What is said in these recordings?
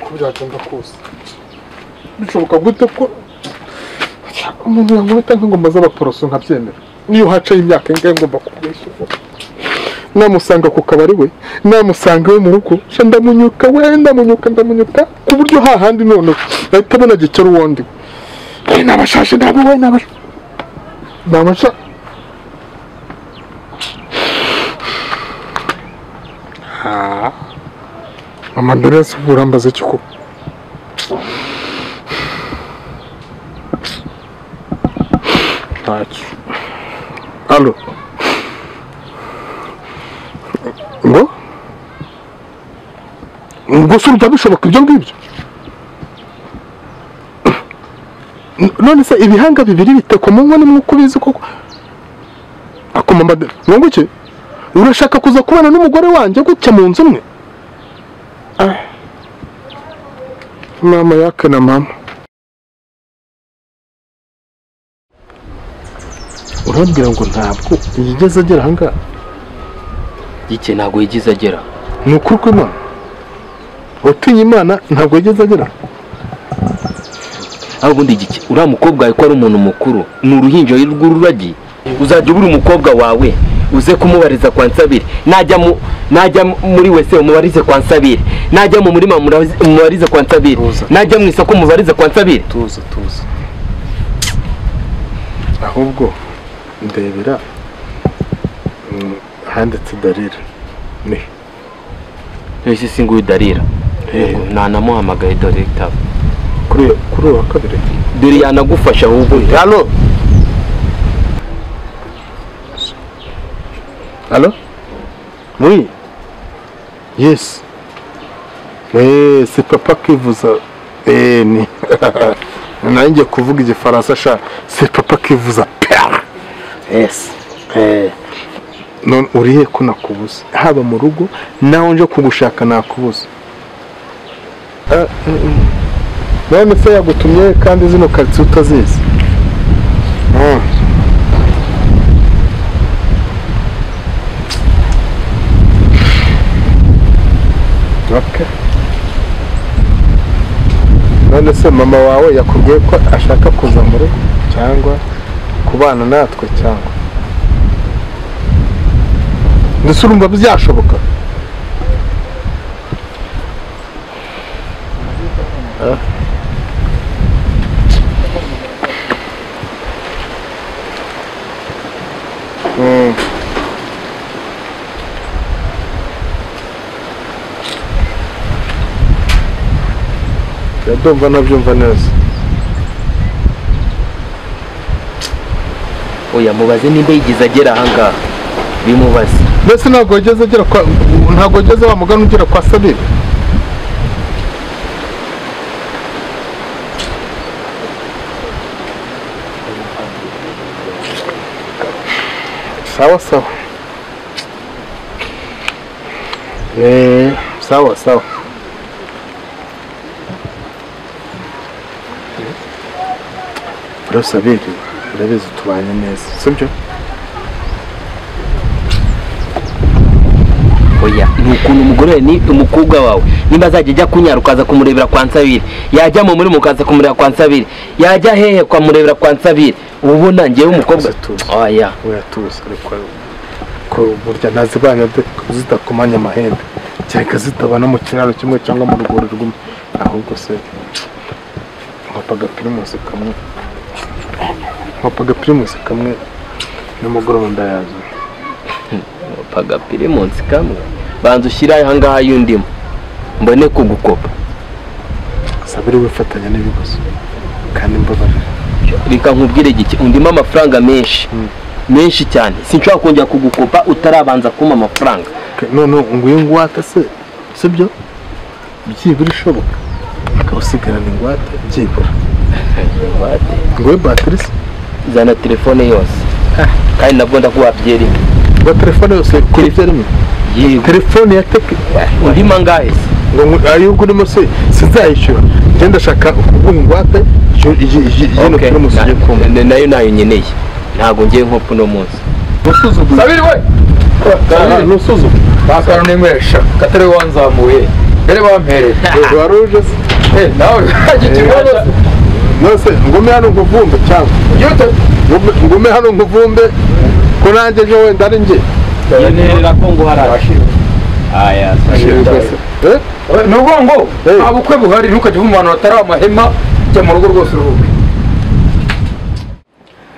uko byagenda kose bishoboka gute ko umuntu yankubita nk'ingoma z'abaporoso nkabyemera niyo hacaye imyaka ingahe ngomba kubwishyura namusanga ku kabari we namusanga we mu rugo ndamunyuka ku buryo hahandi none ahita abona Giker uwundi nabashashe nabo we nabasha mama Ndoresi urambaza iki ko ntacyo alo ngo se urumva bishoboka ibyo ngibyo none se ibihanga bibiri bitekwa mu nkono imwe uko ubizi koko akoma mbade ngo iki urashaka kuza kubana n'umugore wanjye gutya mu nzu umwe mama yake na mama urambwira ngo ntabwo yigeze agera ahangaha Giker ntabwo yigeze agera ni ukuri kw'Imana utinye Imana ntabwo yigeze agera aho ubundi Giker uriya mukobwa wawe ko ari umuntu mukuru ni uruhinja rw'ururagi uzajya ubura umukobwa wawe uze kumubariza kwa Nsabire najya muri wese umubarize kwa Nsabire najya mu murima umubarize kwa Nsabire najya mu isoko umubarize kwa Nsabire tuza ahubwo ndebera handitse Darira ni ese singuye Darira nanamuhamagaye director kuri wa kabiri dore yanagufasha ahubwo Allo Oui Yes c'est papa qui vous a ni nanjye kuvuga igifaransa sha c'est papa qui vous appelle Yes non urihe ko nakubuze haba mu rugo naho nje kugushaka nakubuze none se yagutumye kandi zino quartier utazizi Okay. None se mama wawe yakubwiye ko ashaka kuza mu rugo cyangwa kubana natwe cyangwa ndetse urumva byashoboka ndumva nabyumva neza oya mubaze nimba yigeze agera ahangaha bimubaze mbese ntabwo yageze agera kwa ntabwo yageze wa mugani ugera kwa Sabire sawa sawa Sabire urabizi tubanye neza sibyo oya ni ukuntu umugore ni umukobwa wawe nimba azajya ajya kunyara ukaza kumurebera kwa Nsabire yajya mu muri mukaza kumureba kwa Nsabire yajya hehe kwa murebera kwa Nsabire ubona ngewe umukobwa oya tuza ariko ko burya nazibanya zitakomanya amahembe cyangwa zitabana mu kiraro kimwe cyangwa mu rugori rumwe ahubwo se nkapaga primus kamwe n'umugoroba ndayaza nkapaga primus kamwe banza ushyira ahangaha yundimo mbone kugukopa Sabire wifatanya n'ibibazo kandi mbabarira reka nkubwire Giker undimo amafaranga menshi cyane sinshobora kongera kugukopa utarabanza kumpa amafaranga none nguye ngwate se sibyo byibura ishoboka akawusigarana ingwate byibura nguye battery zana telefone yose kandi nabwo ndakuha byeri ngo telefone yose kuri byeri yego telefone ya teke undi mangahe ngo ayugo urimo se sinzayishyura ngenda ndashaka kuguha ingwate ino primus ugiye kumva nayo nyeneye ntabwo ngiye nkopo no munsi Sabire we nusuzu bakaro n'inywesha katari wanzamuye dore bampereye waruje nawe ikibazo nose ngume hano nkuvumbe cyangwa yote ngume hano nkuvumbe ko nanjye ejo wenda ari njye yemerera ko ngo harashira aya nuvuga ngo abukwe buhari ntukajye mu bantu batari amahema jya mu rugo rwose uruhuke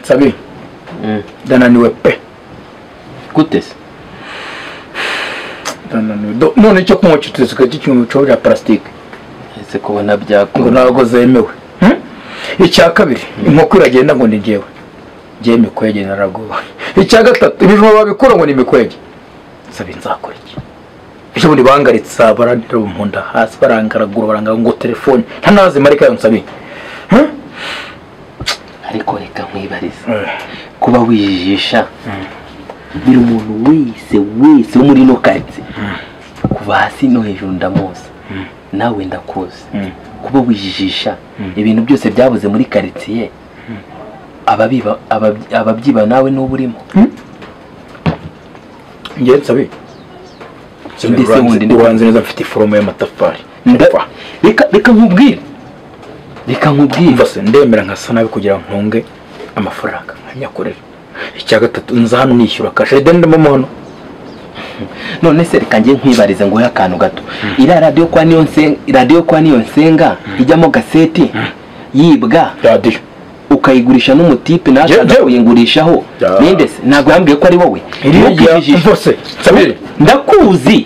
sabi dananiwe pe gute se dananiwe none icyo kunywa kituzika cy'icyuma cyo plastique ese kubona byako ngo ntago zemewe icya kabiri inkoko iragenda ngo nigewe ngiye mikwege naragoba icya gatatu ibijuma babikora ngo ni mikwege sabi nzakora iki icyo bundi bangaritsa barandira umpunda hasi barangaragura barangara ngo telefone ntanazi marika yo nsabi ariko reka nkwibariza kuba wijijisha biri umuntu wese wo muri no karitsiye kuva hasi no hejuru ndamuzi nawe ndakuzi kuba wijijisha ibintu byose byabuze muri karitsiye ababyiba nawe n'ubu urimo ngiye nsabi ndetse wundi ndiwanze neza mfite iforomo y'amatafari reka nkubwire mvase ndemera nkasa nabi kugira ngo ntunge amafaranga nkanyakorera icya gatatu nza hano nishyura kashe ndemo mono none se reka ngiye nkwibariza ngo akantu gato ira radio kwa niyo nsenga ijyamo gaseti yibwa radio ukayigurisha n'umutipe nashaka kuyingurishaho ninde se ntabwo yambwiye ko ari wowe mvase sabire ndakuzi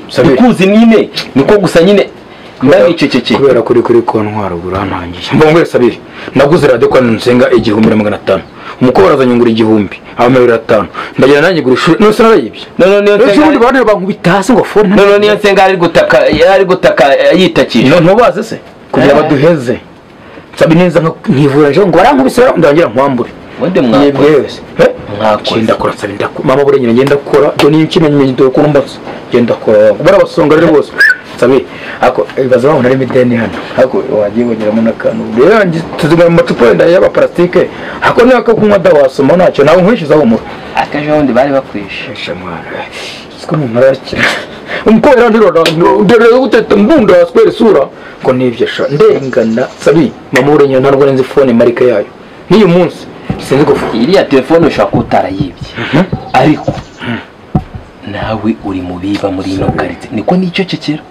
nyine niko gusa nyine ndabiceceke kubera kuri kontwaro burantangiye mbongwe sabire naguze radio kwa nsenga 1500 umukobwa arazanyungura 1000 500 ndagira nanjye gurisha no se narayibye none bane bankubita hasi ngo phone none niyo nsenga ari gutaka yitakisha ntubaze se kugira baduheze sabi neza nkivura je ngo barankubisera ndangira nkwambure wende mwakose mwakunda kora sabi mama burenyine ngenda kora do ni ikimenye do kurumbatse ngenda kora barabasonga rero bose sabi ako ibaza babona ari mideni hano ako wagiye wogeramo nakantu rero tuzigama mu macupa wenda y'aba plastique ako ni akakunywa dawasoma nacyo nawe nkwishiza humura akaje wundi bari bakwishisha mwana siko mu maraki umukobera ndiro guteta mbunda aswere sura ko nivye sha ndengana sabi mama urenye ntarwo nzi phone marika yayo niyo munsi sinzi ko iriya telefone ushaka utarayibye ariko nawe uri mubiba muri ino karite niko nicyo cekera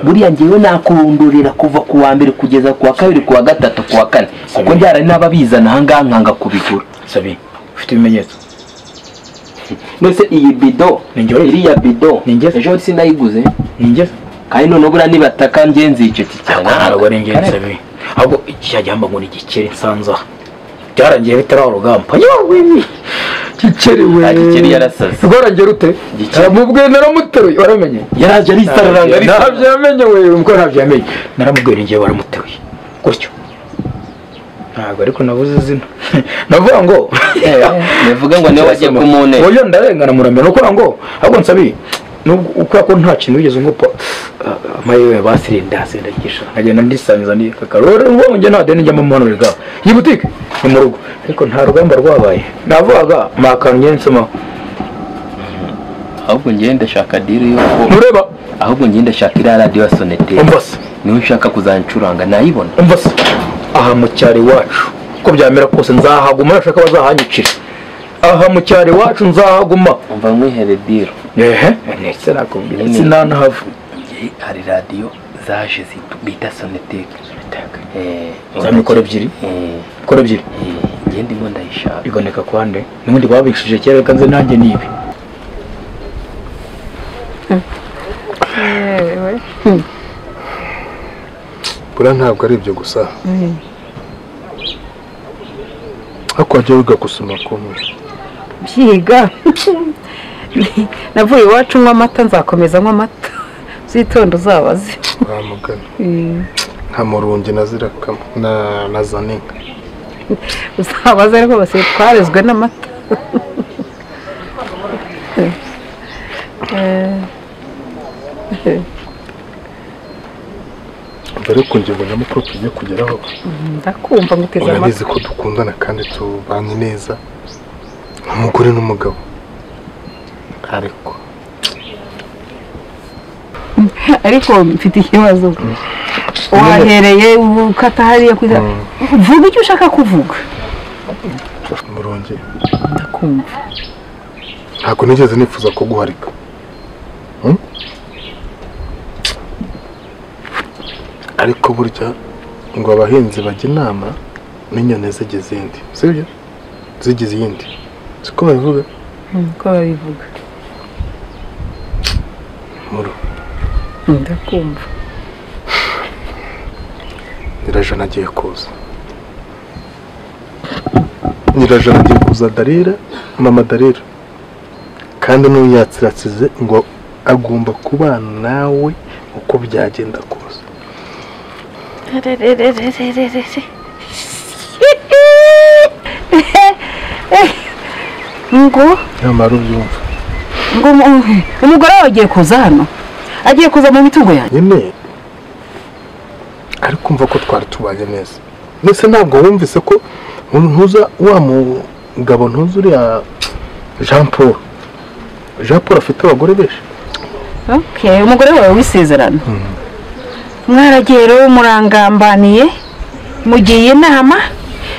buriya ngewe nakurundurira kuva ku wa mbere kugeza ku wa kabiri ku wa gatatu ku wa kane kuko njyara n'ababizana ahangaha nkanga kubigura sabi ufite ibimenyetso nose iyi bido iriya bido ejo sinayiguze ninjye kandi none bura nibataka ngenzi icyo cyane ntabwo ari ngenzi sabi ahubwo icyajyamba ngo ni gikere nsanza byarangiye bitara urugamba yowe gikeri yarasaze rwarangera ute mubwe naramutero waramenye yaraje ari sararanga ari ntabyo yamenye we umko ntabyo yamenye naramubwira ngiye waramuteruye gutyo ntabwo ariko navuze izina navuga ngo nevuga ngo niwe wagiye kumune oyo ndarengana muramera uko ngo ahubwo nsabi uko ko nta kintu wigeze ngopa amayewe basirinda ndagisha nkagenda ndisangiza ni kakarore ngo nge nta deni njya mu mano riga iyi boutique ni mu rugo ariko nta rugamba rwabaye navuga makanye nsoma ahubwo ngiye ndashaka deal yo mureba ahubwo ngiye ndashaka ira radio ya Sonete umvase niwe nshaka kuzancuranga nayibona umvase aha mu cyari wacu ko byamera kose nzahaguma nashaka bazahanyicira aha mu cyari wacu nzahaguma umva mwihere deal netse nakubwira sinana havu hari radio zaje bita Sonete zamikora ebyiri kora ebyiri ngiye ndimo ndayishaka iboneka kwande n'undi babishije cyera kanze nanjye nibi bura ntabwo ari ibyo gusa ariko wajya wiga gusoma kumwe byiga navuye iwacu nywa amata nzakomeza nywa amata zitonda uzabaze wamugana nka murungi na zaninka uzabaze ariko bose twarezwe n'amata mbere ku ngingo nyamukuru tugiye kugeraho ndakumva nguteze amatwi urabizi ko dukundana kandi tubanye neza nk'umugore n'umugabo ariko ariko mfite ikibazo wahereye ukata hariya kugira vuga icyo ushaka kuvuga muronge ndakumva ntabwo nigeze nifuza ko guharika ariko burya ngo abahinzi bajya inama n'inyoni zigize iyindi sibyo zigize iyindi siko babivuga ko babivuga muru ndakumva Nyirajana agiye kuza Nyirajana agiye kuza Darira mama Darira kandi n'uyatsiratsize ngo agomba kubana nawe uko byagenda kose ngo nyamara ubyumva ngo umugore wawe agiye kuza hano agiye kuza mu mitungo yanjye nyine ariko umva ko twari tubanye neza ndetse ntabwo wumvise ko ntuza wa mugabo ntuza uriya Jean Paul afite abagore benshi umugore wawe w'isezerano mwaragiye rero murangambaniye mugiye inama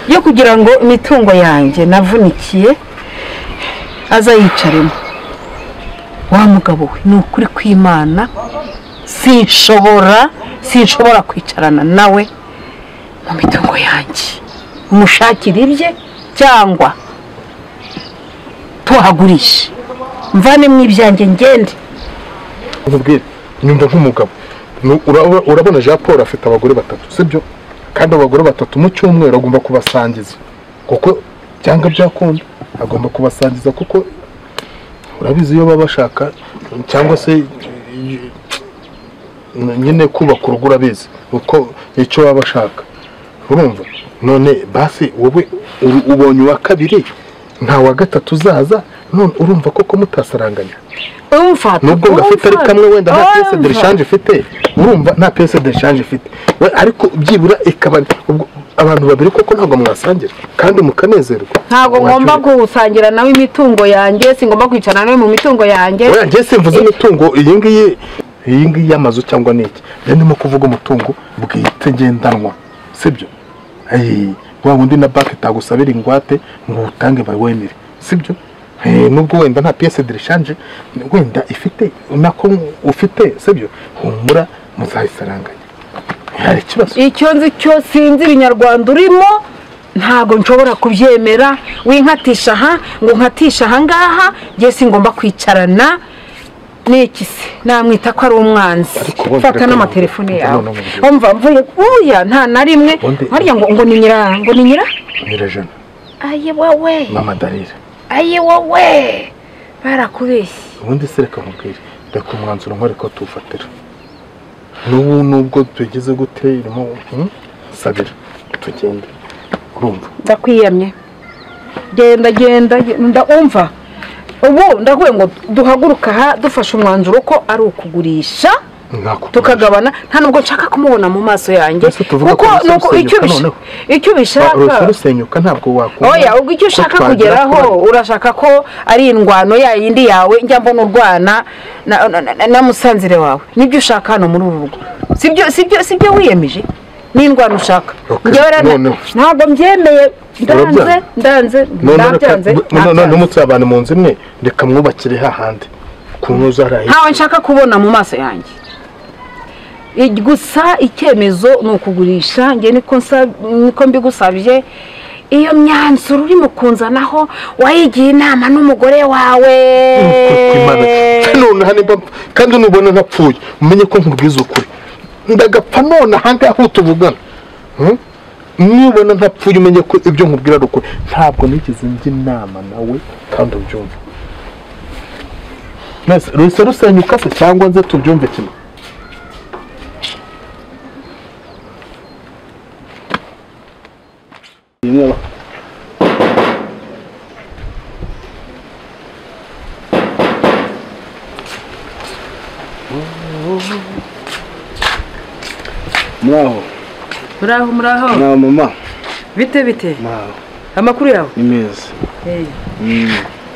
yo kugira ngo imitungo yanjye navunikiye aza yicaremo wa mugabo we ni ukuri kw'Imana sinshobora kwicarana nawe mu mitungo yanjye umushakira ibye cyangwa tuhagurishe mvane mu ibyanjye ngende nkubwire nyumva nk'umugabo urabona Jean Paul afite abagore batatu sibyo kandi abagore batatu mu cyumweru agomba kubasangiza kuko cyangwa byakunda agomba kubasangiza kuko urabizi iyo baba bashaka cyangwa se nyine kubaka urugo urabizi uko icyo baba bashaka urumva none basi wowe ubonye uwa kabiri nta wa gatatu uzaza none urumva koko mutasaranganya nubwo ngafite ari kamwe wenda nta pièce de rechange ifite urumva nta pièce de rechange ifite ariko byibura ikaba abantu babiri koko ntabwo mwasangira kandi mukanezerwa ntabwo ngomba gusangira nawe imitungo yanjye singomba kwicarana nawe mu mitungo yanjye oya njye simvuze imitungo iyi ngiyi y'amazu cyangwa niki ndimo kuvuga umutungo bwite ngendanwa sibyo wa wundi na banki itagusabira ingwate ngo utange bawemere sibyo nubwo wenda nta pièce de rechange wenda ifite nako ufite sibyo humura muzayisaranganya hari ikibazo icyo nzi cyo sinzi ibinyarwanda urimo ntago nshobora kubyemera winkatisha aha ngo nkatisha aha ngaha ngiye singomba kwicarana n'iki se namwita ko ari umwanzi fata n'amatelefone yawe umva mvuye uya nta na rimwe harya ngo ni Nyirajana aye wowe mama Darira aye wowe barakubeshye ubundi se reka nkubwire reka umwanzuro nkore ko tuwufatira nubwo tugeze gute irimo sabira tugende urumva ndakwiyamye genda ndumva ubu ndakuye ngo duhaguruka aha dufashe umwanzuro ko ari ukugurisha tukagabana nta nubwo nshaka kumubona mu maso yanjye kuko nuko icyo bishaka rusenyuka ntabwo wakunda oya ubwo icyo ushaka kugeraho urashaka ko ari indwano yindi yawe njya mbona urwana na musanzire wawe nibyo ushaka hano muri uru rugo sibyo wiyemeje n'indwano ushaka ntabwo mbyemeye ndanze n'umutsi abantu mu nzu imwe reka mwubakire hahandi kunoza haraye ntawe nshaka kubona mu maso yanjye gusa icyemezo ni ukugurisha njye niko mbigusabye iyo myanzuro uri mu kunzanaho wayigiye inama n'umugore wawe kandi nubona ntapfuye umenye ko nkubwiza ukuri ndagapfa none ahangaha aho tuvugana nubona ntapfuye umenye ko ibyo nkubwira ari ukuri ntabwo nigeze njya inama nawe kandi ubyumva rusa rusenyuka se cyangwa nze tubyumve kimwe muraho na mama bite naho amakuru yawe ni meza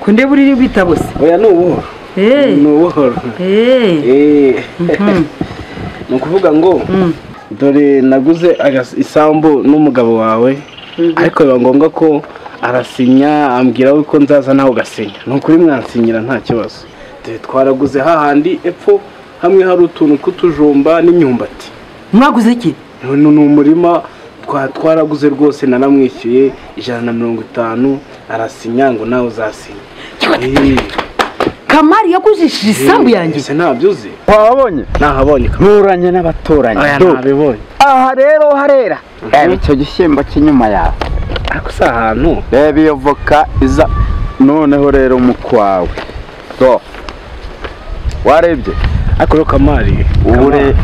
kunde buri bitabo se oya nubuhoro ni ubuhoro ni ukuvuga ngo dore naguze isambu n'umugabo wawe ariko biba ngombwa ko arasinya ambwira ko nzaza nawe ugasinya ni ukuri mwansinyira nta kibazo twaraguze hahandi epfo hamwe hari utuntu tw'utujumba n'imyumbati. Mwaguze iki? Ni umurima twaraguze rwose naramwishyuye 150 arasinya ngo nawe uzasinya. Kamari yagujishije isambu yanjye. Ese ntabyo uzi? Wabonye? Nahabonye. Nturanye n'abaturanyi. Aya nabibonye. Aha rero harera. Icyo gishyimbo cy'inyuma yawe. Ariko si ahantu. Reba iyo voka iza noneho rero umukwawe. Do. Warebye? Ariko rero Kamari, ubure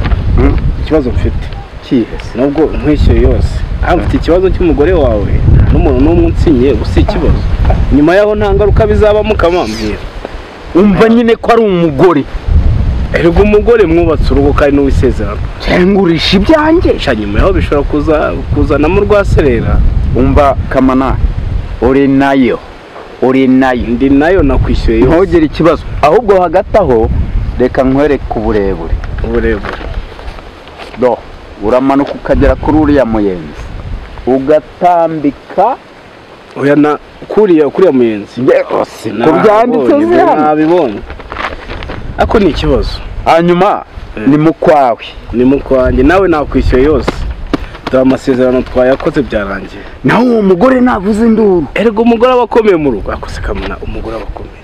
ikibazo mfite. Kihese. Nubwo nkwishyuye yose. Mfite ikibazo cy'umugore wawe n'umuntu n'umwe unsinye gusa ikibazo. Nyuma yaho nta ngaruka bizabamo Kamambwira. Umva nyine ko ari umugore. Erega umugore mwubatse urugo kandi n'uwisezerano. Cengurisha ibyanjye. Sha nyuma yaho bishobora kuzanamo rwaserera. Umva Kamana, uri nayo. Ndi nayo nakwishyuye yose. Ntugire ikibazo. Ahubwo hagati aho reka nkwereke uburebure. Do, uramanuka ukagera kuri uriya muyenzi. Ugatambika oya na kuriya muyenzi. Yose. Kubyanditse zihano. Nabibonye. Ako ni ikibazo. Hanyuma ni mukwawe. Ni mukwanjye nawe nakwishyuye yose. Dore amasezerano twayakoze byarangiye. Naho uwo mugore navuze induru. Erega umugore abakomeye mu rugo. Akose Kamana umugore abakomeye.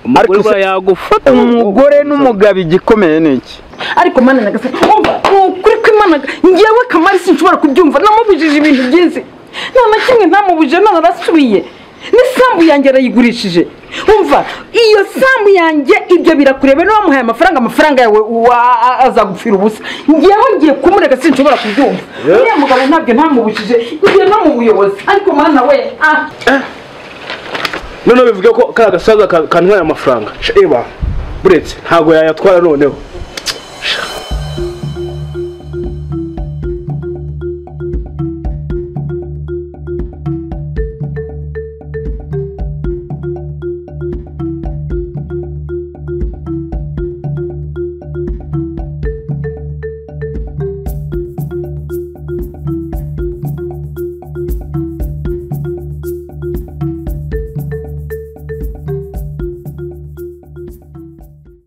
Umugore yagufata. Umugore n'umugabo igikomeye niki? Ariko mana nagase umva kuri kwimana ngewe Kamari sinshobora kubyumva namubujije ibintu byinshi nta kimwe ntamubuje none arasubiye n'isambu yanjye arayigurishije umva iyo sambu yanjye ibyo birakurebe no bamuhaye amafaranga yawe azagupfira ubusa ngewe ngiye kumureka sinshobora kubyumva uriya mugabo ntabyo ntamubujije ngiye no mu buyobozi ariko mana we none bivuga ko ka gasaza kantwaye amafaranga eba buretse ntago yayatwara noneho